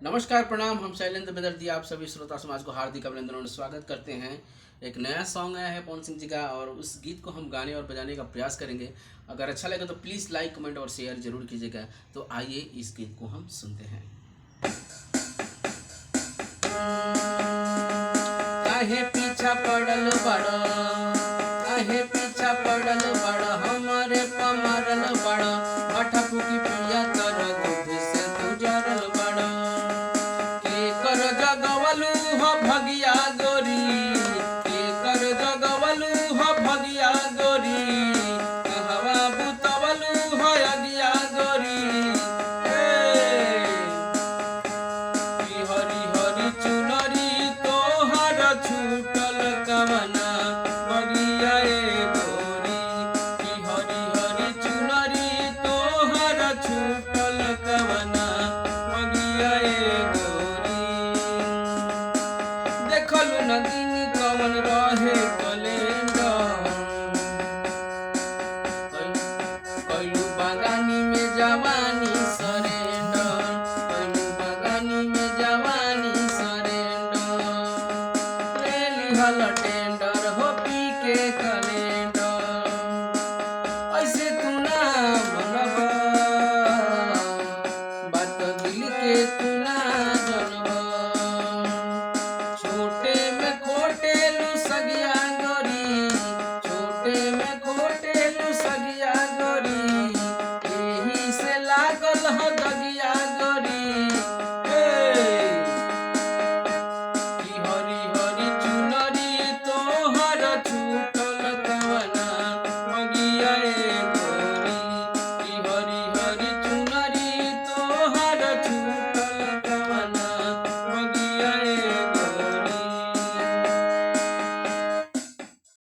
नमस्कार प्रणाम। हम शैलेंद्र बेदर्जी आप सभी श्रोता समाज को हार्दिक अभिनंदन और स्वागत करते हैं। एक नया सॉन्ग आया है पवन सिंह जी का और उस गीत को हम गाने और बजाने का प्रयास करेंगे। अगर अच्छा लगे तो प्लीज़ लाइक कमेंट और शेयर जरूर कीजिएगा। तो आइए इस गीत को हम सुनते हैं। काहे पीछा पड़ल बड़ो